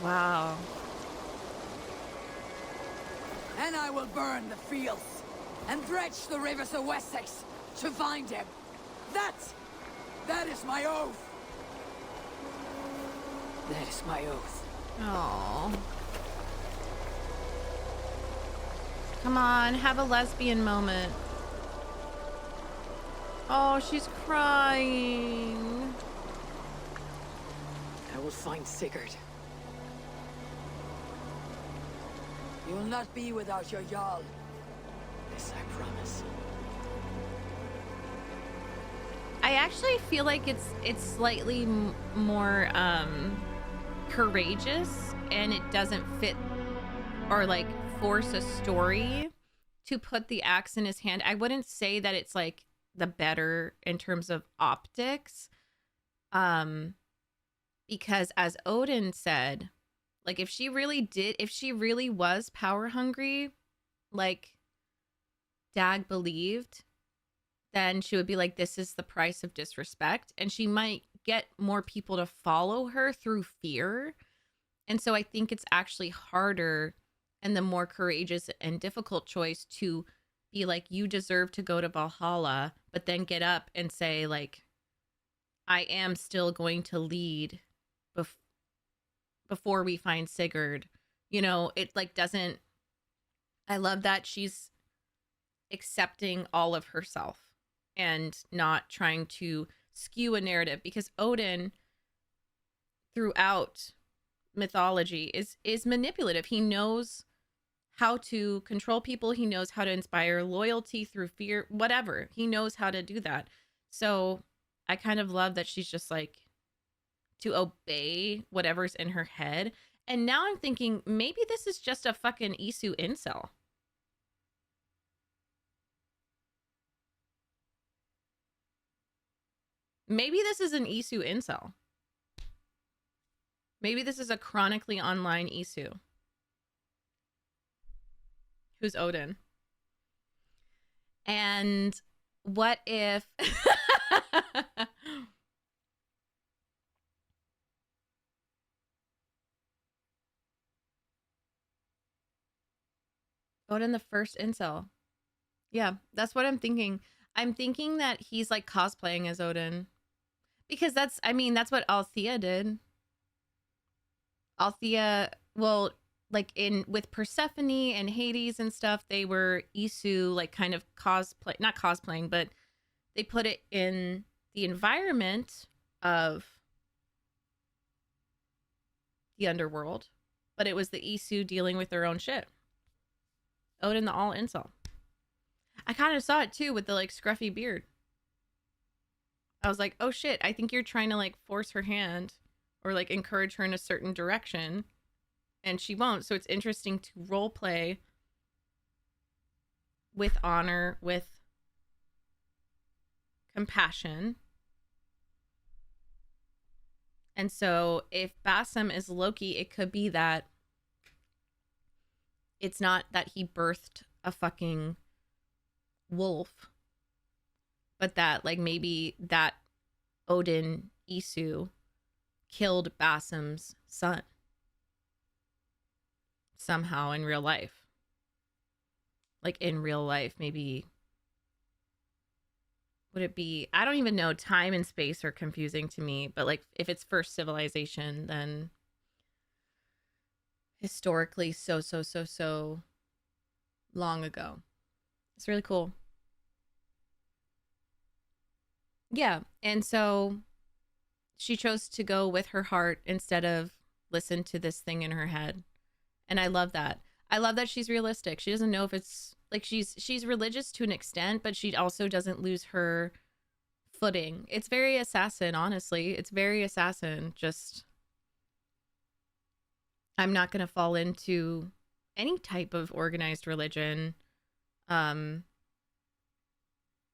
Wow. And I will burn the fields and dredge the rivers of Wessex to find him. That is my oath. That is my oath. Oh. Come on, have a lesbian moment. Oh, she's crying. I will find Sigurd. You will not be without your Jarl. This I promise. I actually feel like it's slightly more courageous, and it doesn't fit or like force a story to put the axe in his hand. I wouldn't say that it's like the better in terms of optics, because as Odin said, like, if she really was power hungry, like Dag believed, then she would be like, this is the price of disrespect. And she might get more people to follow her through fear. And so I think it's actually harder and the more courageous and difficult choice to be like, you deserve to go to Valhalla, but then get up and say, like, I am still going to lead before we find Sigurd. You know, it like doesn't, I love that she's accepting all of herself and not trying to skew a narrative, because Odin throughout mythology is manipulative. He knows how to control people. He knows how to inspire loyalty through fear, whatever. He knows how to do that. So I kind of love that she's just like to obey whatever's in her head. And now I'm thinking maybe this is just a fucking Isu incel. Maybe this is an Isu incel. Maybe this is a chronically online Isu. Who's Odin? And what if... Odin the first incel. Yeah, that's what I'm thinking. I'm thinking that he's like cosplaying as Odin. Because that's, I mean, that's what Althea did. Althea, well, like with Persephone and Hades and stuff, they were Isu, like kind of cosplay, not cosplaying, but they put it in the environment of the underworld. But it was the Isu dealing with their own shit. Odin the all incel. I kind of saw it too with the like scruffy beard. I was like, oh shit, I think you're trying to like force her hand or like encourage her in a certain direction, and she won't. So it's interesting to role play with honor, with compassion. And so if Basim is Loki, it could be that it's not that he birthed a fucking wolf, but that like maybe that Odin Isu killed Basim's son somehow in real life. Like in real life, maybe. Would it be, I don't even know, time and space are confusing to me, but like if it's first civilization, then historically so long ago. It's really cool. Yeah, and so she chose to go with her heart instead of listen to this thing in her head. And I love that. I love that she's realistic. She doesn't know if it's like she's religious to an extent, but she also doesn't lose her footing. It's very assassin, honestly. It's very assassin. Just I'm not going to fall into any type of organized religion.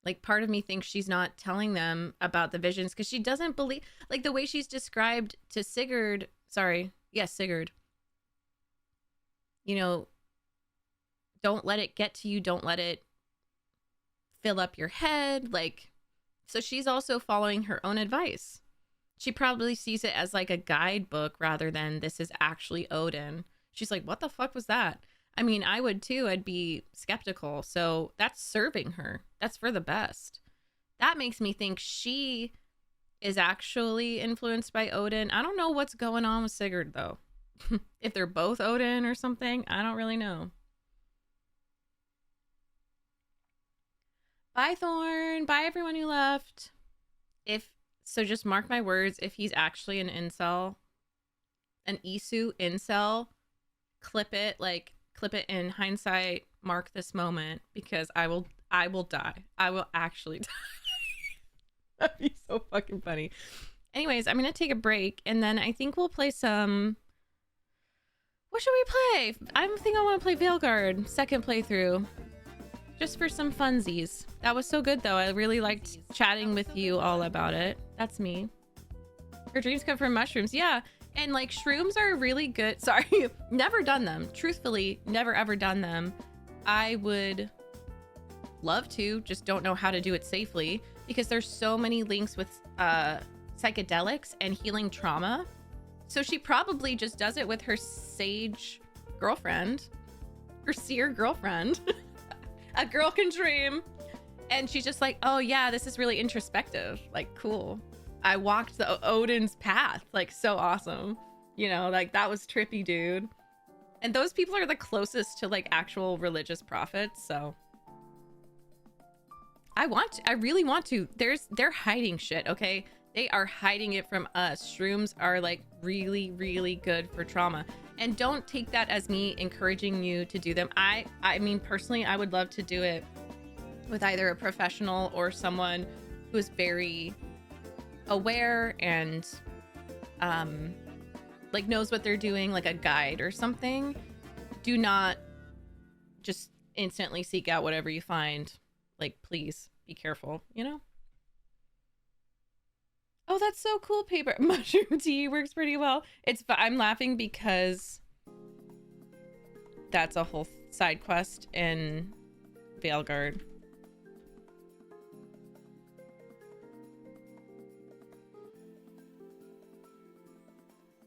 Like part of me thinks she's not telling them about the visions because she doesn't believe, like the way she's described to Sigurd. Sorry. Yes, Sigurd. You know, don't let it get to you. Don't let it fill up your head. Like, so she's also following her own advice. She probably sees it as like a guidebook rather than this is actually Odin. She's like, what the fuck was that? I mean, I would too. I'd be skeptical. So that's serving her. That's for the best. That makes me think she is actually influenced by Odin. I don't know what's going on with Sigurd though. If they're both Odin or something, I don't really know. Bye, Thorn. Bye, everyone who left. So just mark my words, if he's actually an incel, an Isu incel, clip it in hindsight, mark this moment, because I will die. I will actually die. That'd be so fucking funny. Anyways, I'm going to take a break, and then I think we'll play some... What should we play? I think I want to play Veilguard, second playthrough. Just for some funsies. That was so good though. I really liked chatting with you all about it. That's me. Her dreams come from mushrooms. Yeah. And like shrooms are really good. Sorry. Never done them. Truthfully, never ever done them. I would love to, just don't know how to do it safely because there's so many links with psychedelics and healing trauma. So she probably just does it with her sage girlfriend, her seer girlfriend. A girl can dream. And she's just like, oh yeah, this is really introspective. Like, cool. I walked the Odin's path. Like, so awesome. You know, like that was trippy, dude. And those people are the closest to like actual religious prophets. So I really want to. They're hiding shit, okay? They are hiding it from us. Shrooms are like really, really good for trauma. And don't take that as me encouraging you to do them. I mean, personally, I would love to do it with either a professional or someone who is very aware and like knows what they're doing, like a guide or something. Do not just instantly seek out whatever you find. Like, please be careful, you know? Oh, that's so cool. Paper mushroom tea works pretty well. I'm laughing because that's a whole side quest in Veilguard.